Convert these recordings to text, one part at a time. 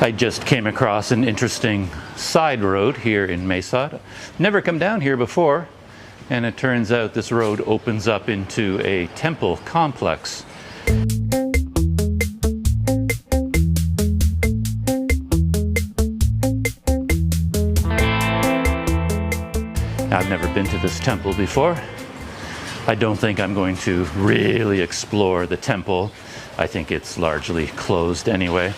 I just came across an interesting side road here in Mesa. Never come down here before, and it turns out this road opens up into a temple complex. I've never been to this temple before. I don't think I'm going to really explore the temple. I think it's largely closed anyway,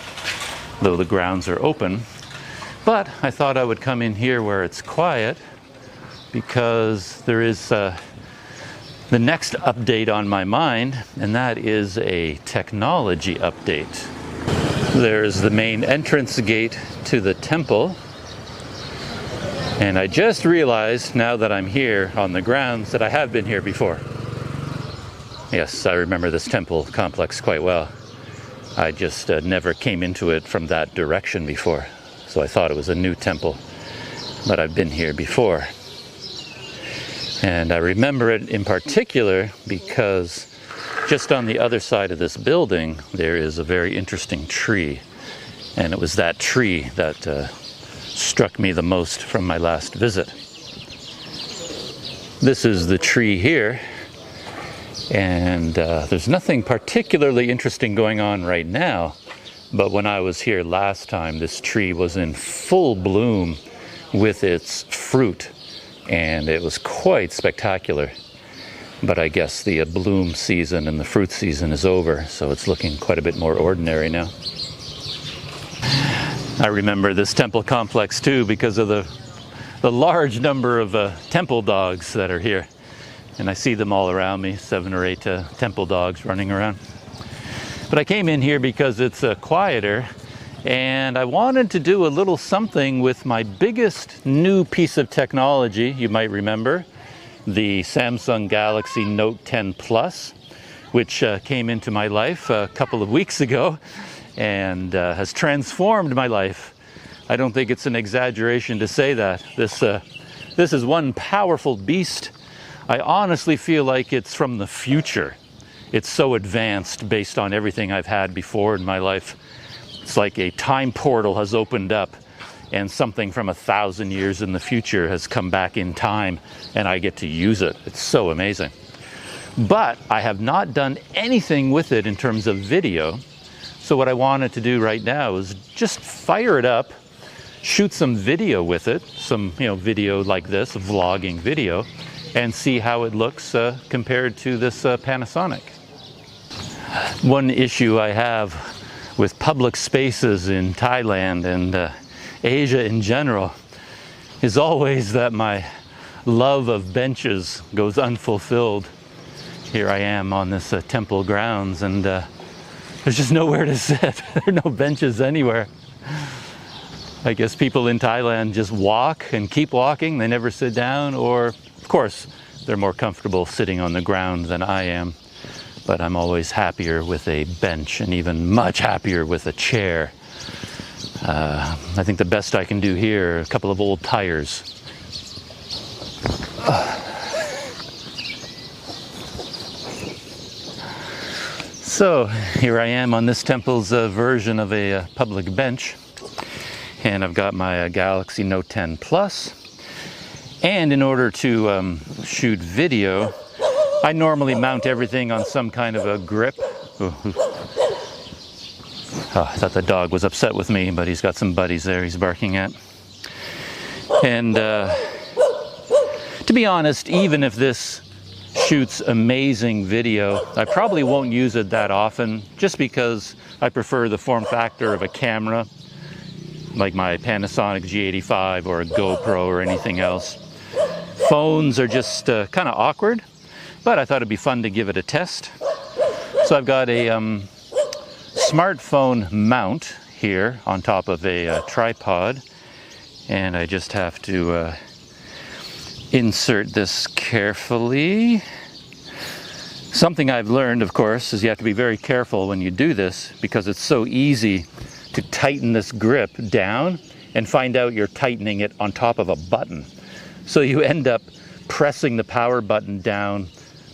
though the grounds are open. But I thought I would come in here where it's quiet, because there is the next update on my mind, and that is a technology update. There's the main entrance gate to the temple. And I just realized, now that I'm here on the grounds, that I have been here before. Yes, I remember this temple complex quite well. I just never came into it from that direction before, so I thought it was a new temple. But I've been here before. And I remember it in particular because just on the other side of this building, there is a very interesting tree. And it was that tree that struck me the most from my last visit. This is the tree here, and there's nothing particularly interesting going on right now, but when I was here last time, this tree was in full bloom with its fruit, and it was quite spectacular. But I guess the bloom season and the fruit season is over, so it's looking quite a bit more ordinary now. I remember this temple complex too because of the large number of temple dogs that are here. And I see them all around me, 7 or 8 temple dogs running around. But I came in here because it's quieter, and I wanted to do a little something with my biggest new piece of technology, you might remember, the Samsung Galaxy Note 10 Plus, which came into my life a couple of weeks ago. And has transformed my life. I don't think it's an exaggeration to say that. This is one powerful beast. I honestly feel like it's from the future. It's so advanced based on everything I've had before in my life. It's like a time portal has opened up, and something from 1,000 years in the future has come back in time, and I get to use it. It's so amazing. But I have not done anything with it in terms of video. So what I wanted to do right now is just fire it up, shoot some video with it, some video like this, a vlogging video, and see how it looks compared to this Panasonic. One issue I have with public spaces in Thailand and Asia in general is always that my love of benches goes unfulfilled. Here I am on this temple grounds, and there's just nowhere to sit. There are no benches anywhere. I guess people in Thailand just walk and keep walking. They never sit down, or, of course, they're more comfortable sitting on the ground than I am. But I'm always happier with a bench, and even much happier with a chair. I think the best I can do here are a couple of old tires. So here I am on this temple's version of a public bench, and I've got my Galaxy Note 10 Plus. And in order to shoot video, I normally mount everything on some kind of a grip. Oh, I thought the dog was upset with me, but he's got some buddies there he's barking at. And to be honest, even if this shoots amazing video, I probably won't use it that often, just because I prefer the form factor of a camera, like my Panasonic G85 or a GoPro or anything else. Phones are just kind of awkward, but I thought it'd be fun to give it a test. So I've got a smartphone mount here on top of a tripod, and I just have to insert this carefully. Something I've learned, of course, is you have to be very careful when you do this, because it's so easy to tighten this grip down and find out you're tightening it on top of a button. So you end up pressing the power button down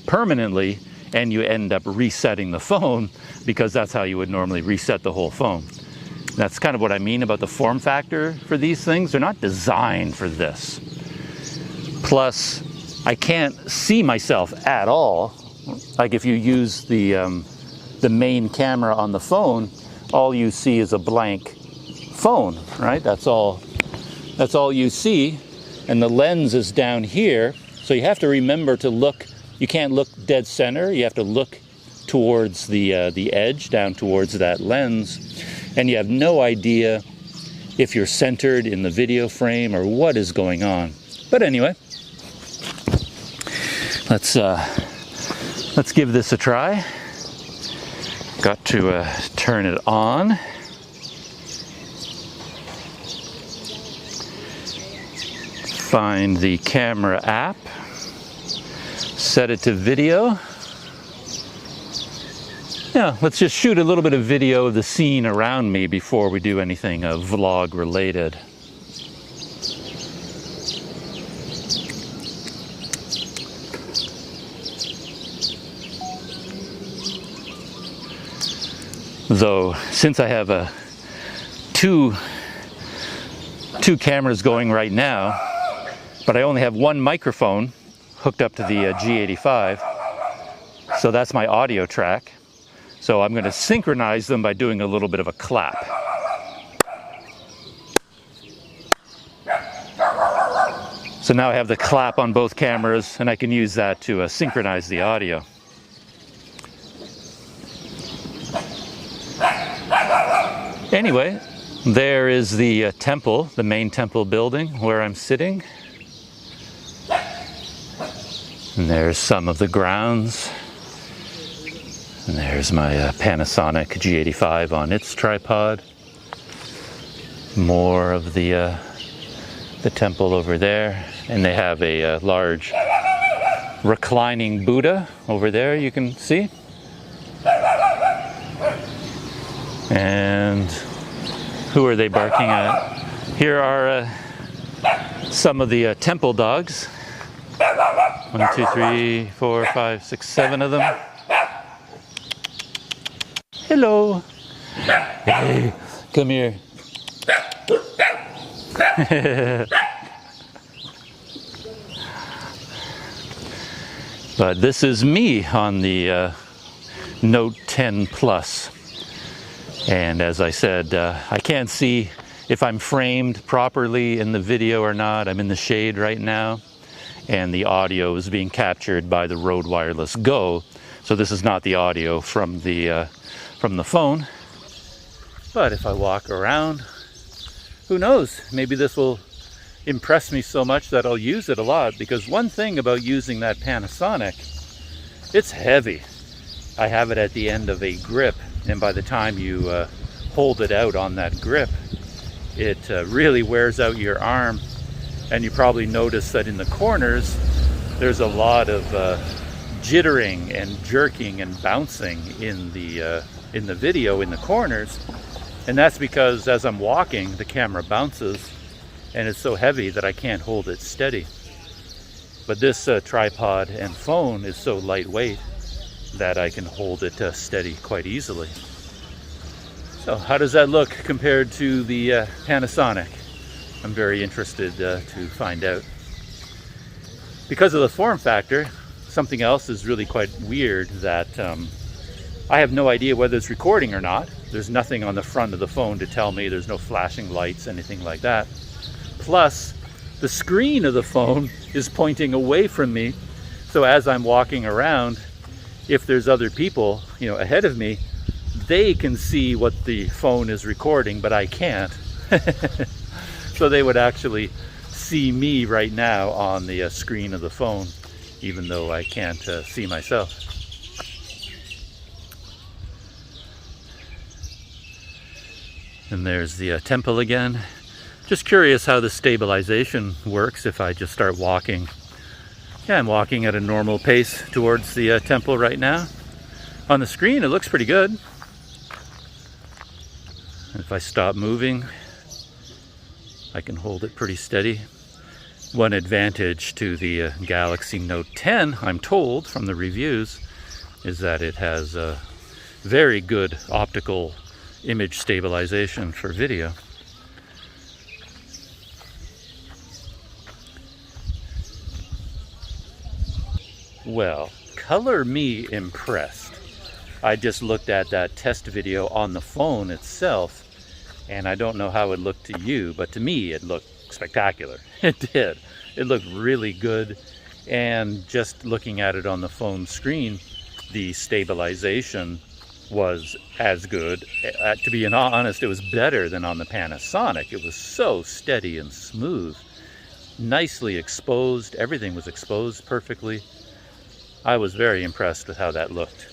permanently, and you end up resetting the phone, because that's how you would normally reset the whole phone. That's kind of what I mean about the form factor for these things. They're not designed for this. Plus, I can't see myself at all. Like if you use the main camera on the phone, all you see is a blank phone, right? That's all you see. And the lens is down here. So you have to remember to look. You can't look dead center. You have to look towards the edge, down towards that lens. And you have no idea if you're centered in the video frame or what is going on. But anyway, let's give this a try. Got to turn it on. Find the camera app. Set it to video. Yeah, let's just shoot a little bit of video of the scene around me before we do anything vlog related. Though, since I have two cameras going right now, but I only have one microphone hooked up to the G85, so that's my audio track. So I'm going to synchronize them by doing a little bit of a clap. So now I have the clap on both cameras, and I can use that to synchronize the audio. Anyway, there is the temple, the main temple building where I'm sitting. And there's some of the grounds. And there's my Panasonic G85 on its tripod. More of the temple over there. And they have a large reclining Buddha over there, you can see. And who are they barking at? Here are some of the temple dogs. 1, 2, 3, 4, 5, 6, 7 of them. Hello. Hey, come here. But this is me on the Note 10 Plus. And as I said, I can't see if I'm framed properly in the video or not. I'm in the shade right now. And the audio is being captured by the Rode Wireless Go. So this is not the audio from the phone. But if I walk around, who knows? Maybe this will impress me so much that I'll use it a lot. Because one thing about using that Panasonic, it's heavy. I have it at the end of a grip. And by the time you hold it out on that grip, it really wears out your arm. And you probably notice that in the corners, there's a lot of jittering and jerking and bouncing in the video in the corners. And that's because as I'm walking, the camera bounces and it's so heavy that I can't hold it steady. But this tripod and phone is so lightweight that I can hold it steady quite easily. So how does that look compared to the Panasonic? I'm very interested to find out. Because of the form factor, something else is really quite weird that I have no idea whether it's recording or not. There's nothing on the front of the phone to tell me. There's no flashing lights, anything like that. Plus, the screen of the phone is pointing away from me. So as I'm walking around, if there's other people, ahead of me, they can see what the phone is recording, but I can't. So they would actually see me right now on the screen of the phone, even though I can't see myself. And there's the temple again. Just curious how the stabilization works if I just start walking. Yeah, I'm walking at a normal pace towards the temple right now. On the screen, it looks pretty good. If I stop moving, I can hold it pretty steady. One advantage to the Galaxy Note 10, I'm told from the reviews, is that it has very good optical image stabilization for video. Well, color me impressed. I just looked at that test video on the phone itself, and I don't know how it looked to you, but to me it looked spectacular. It did. It looked really good, and just looking at it on the phone screen, the stabilization was as good. To be honest, it was better than on the Panasonic. It was so steady and smooth, nicely exposed. Everything was exposed perfectly. I was very impressed with how that looked.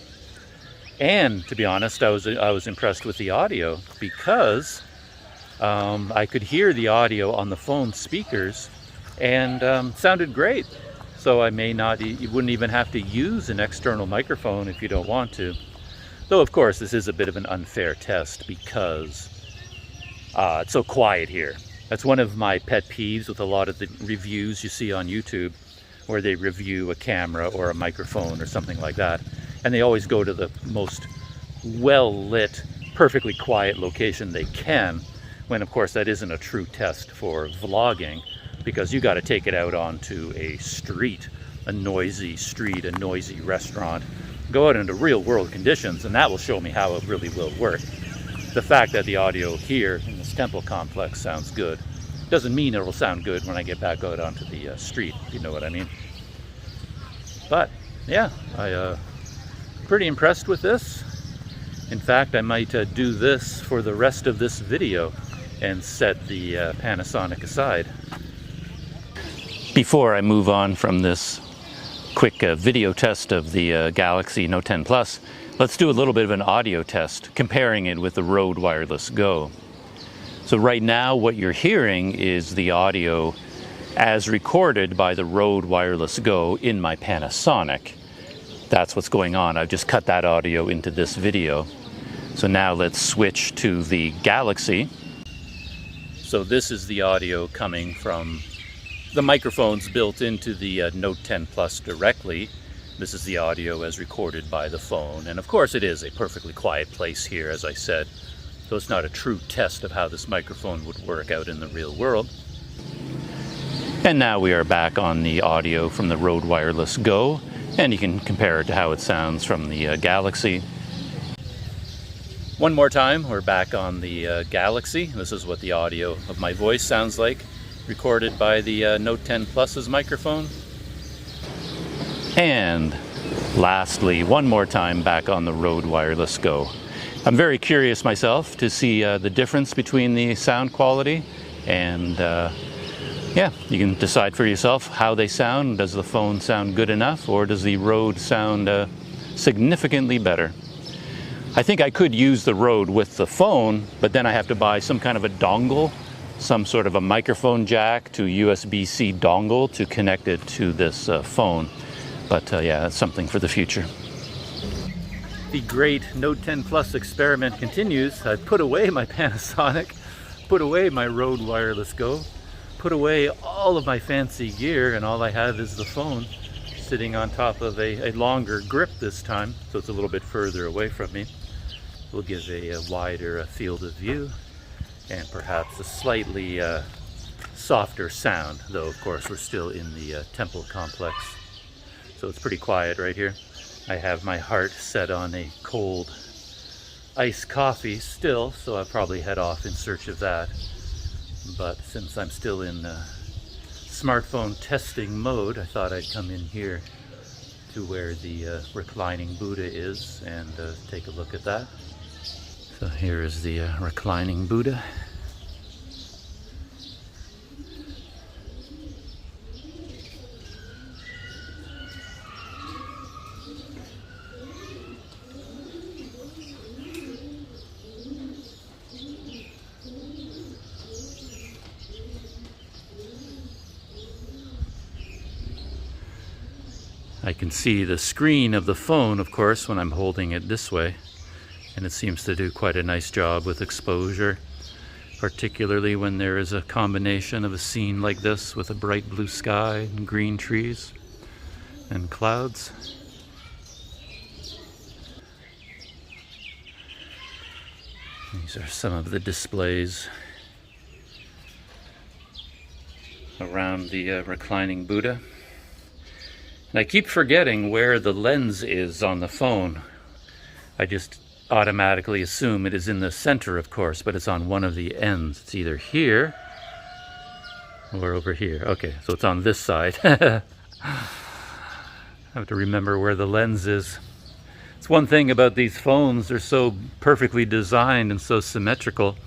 And to be honest, I was impressed with the audio, because I could hear the audio on the phone speakers, and sounded great. So I may not, you wouldn't even have to use an external microphone if you don't want to. Though of course this is a bit of an unfair test, because it's so quiet here. That's one of my pet peeves with a lot of the reviews you see on YouTube, where they review a camera or a microphone or something like that, and they always go to the most well-lit, perfectly quiet location they can, when of course that isn't a true test for vlogging, because you got to take it out onto a street, a noisy street, a noisy restaurant, go out into real world conditions, and that will show me how it really will work. The fact that the audio here in this temple complex sounds good doesn't mean it will sound good when I get back out onto the street, if you know what I mean. But yeah, I'm pretty impressed with this. In fact, I might do this for the rest of this video and set the Panasonic aside. Before I move on from this quick video test of the Galaxy Note 10 Plus, let's do a little bit of an audio test, comparing it with the Rode Wireless Go. So right now what you're hearing is the audio as recorded by the Rode Wireless Go in my Panasonic. That's what's going on. I've just cut that audio into this video. So now let's switch to the Galaxy. So this is the audio coming from the microphones built into the Note 10 Plus directly. This is the audio as recorded by the phone. And of course it is a perfectly quiet place here, as I said. So it's not a true test of how this microphone would work out in the real world. And now we are back on the audio from the Rode Wireless Go, and you can compare it to how it sounds from the Galaxy. One more time, we're back on the Galaxy. This is what the audio of my voice sounds like, recorded by the Note 10 Plus's microphone. And lastly, one more time back on the Rode Wireless Go. I'm very curious myself to see the difference between the sound quality, and yeah, you can decide for yourself how they sound. Does the phone sound good enough, or does the Rode sound significantly better? I think I could use the Rode with the phone, but then I have to buy some kind of a dongle, some sort of a microphone jack to USB-C dongle to connect it to this phone. But yeah, that's something for the future. The great Note 10 Plus experiment continues. I've put away my Panasonic, put away my Rode Wireless Go, put away all of my fancy gear, and all I have is the phone sitting on top of a longer grip this time, so it's a little bit further away from me. We'll give a wider field of view, and perhaps a slightly softer sound, though of course we're still in the temple complex. So it's pretty quiet right here. I have my heart set on a cold iced coffee still, so I'll probably head off in search of that. But since I'm still in smartphone testing mode, I thought I'd come in here to where the reclining Buddha is and take a look at that. So here is the reclining Buddha. I can see the screen of the phone, of course, when I'm holding it this way, and it seems to do quite a nice job with exposure, particularly when there is a combination of a scene like this with a bright blue sky and green trees and clouds. These are some of the displays around the reclining Buddha. And I keep forgetting where the lens is on the phone. I just automatically assume it is in the center, of course, but it's on one of the ends. It's either here or over here. Okay, so it's on this side. I have to remember where the lens is. It's one thing about these phones, they're so perfectly designed and so symmetrical.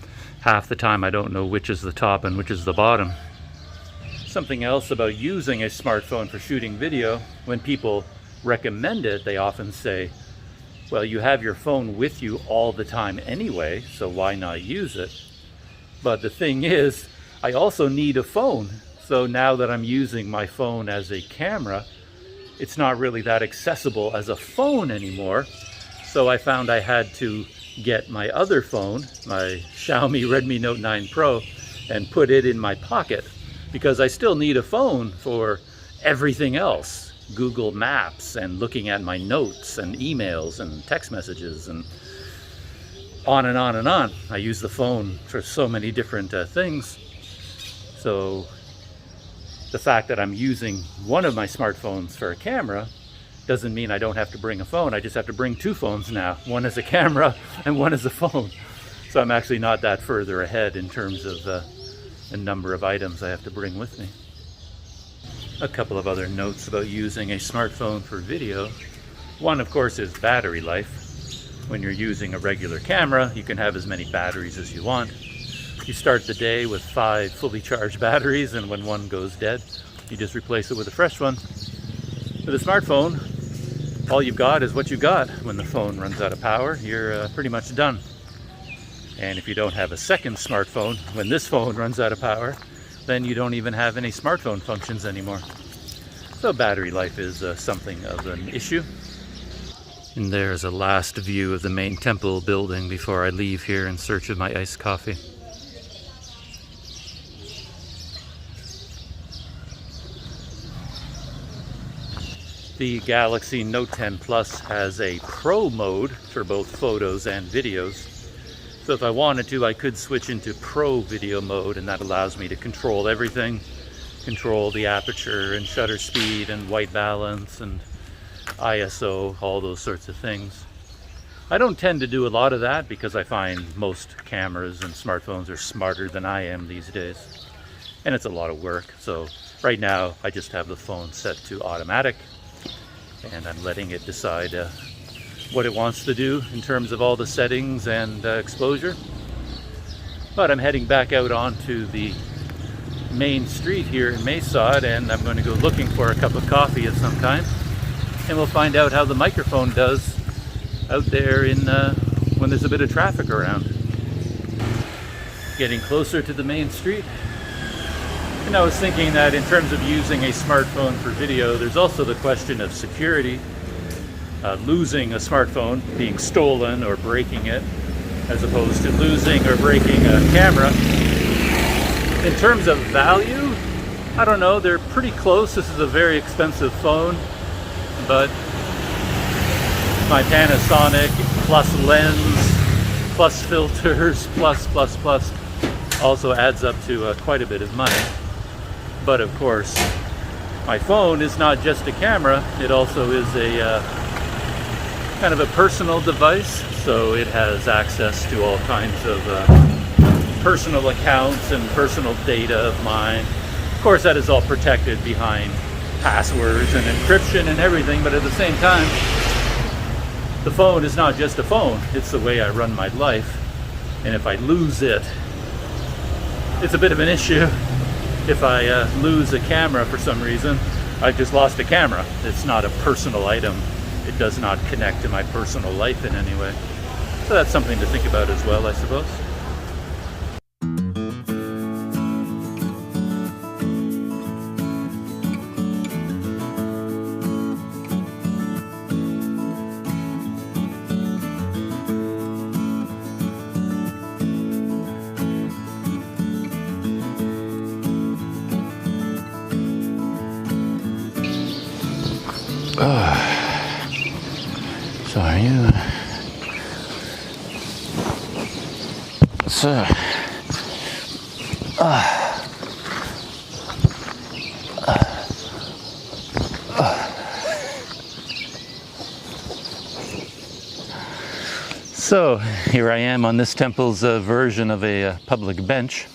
Half the time I don't know which is the top and which is the bottom. Something else about using a smartphone for shooting video, when people recommend it, they often say, well, you have your phone with you all the time anyway, so why not use it? But the thing is, I also need a phone. So now that I'm using my phone as a camera, it's not really that accessible as a phone anymore. So I found I had to get my other phone, my Xiaomi Redmi Note 9 Pro, and put it in my pocket, because I still need a phone for everything else. Google Maps and looking at my notes and emails and text messages and on and on and on. I use the phone for so many different things. So the fact that I'm using one of my smartphones for a camera doesn't mean I don't have to bring a phone. I just have to bring two phones now. One as a camera and one as a phone. So I'm actually not that further ahead in terms of the number of items I have to bring with me. A couple of other notes about using a smartphone for video. One, of course, is battery life. When you're using a regular camera, you can have as many batteries as you want. You start the day with 5 fully charged batteries, and when one goes dead, you just replace it with a fresh one. With a smartphone, all you've got is what you got. When the phone runs out of power, you're pretty much done. And if you don't have a second smartphone, when this phone runs out of power, then you don't even have any smartphone functions anymore. So battery life is something of an issue. And there's a last view of the main temple building before I leave here in search of my iced coffee. The Galaxy Note 10 Plus has a Pro mode for both photos and videos. So if I wanted to, I could switch into Pro video mode, and that allows me to control everything. Control the aperture and shutter speed and white balance and ISO, all those sorts of things. I don't tend to do a lot of that because I find most cameras and smartphones are smarter than I am these days. And it's a lot of work. So right now I just have the phone set to automatic, and I'm letting it decide what it wants to do in terms of all the settings and exposure. But I'm heading back out onto the main street here in Maysod, and I'm going to go looking for a cup of coffee of some kind, and we'll find out how the microphone does out there in when there's a bit of traffic around. Getting closer to the main street, and I was thinking that in terms of using a smartphone for video, there's also the question of security. Losing a smartphone, being stolen or breaking it, as opposed to losing or breaking a camera. In terms of value, I don't know, they're pretty close. This is a very expensive phone, but my Panasonic plus lens plus filters plus also adds up to quite a bit of money. But of course, my phone is not just a camera, it also is a kind of a personal device, so it has access to all kinds of personal accounts and personal data of mine. Of course, that is all protected behind passwords and encryption and everything, but at the same time, the phone is not just a phone, it's the way I run my life. And if I lose it, it's a bit of an issue. If I lose a camera for some reason, I've just lost a camera. It's not a personal item. It does not connect to my personal life in any way. So that's something to think about as well, I suppose. So are you So here I am on this temple's version of a public bench.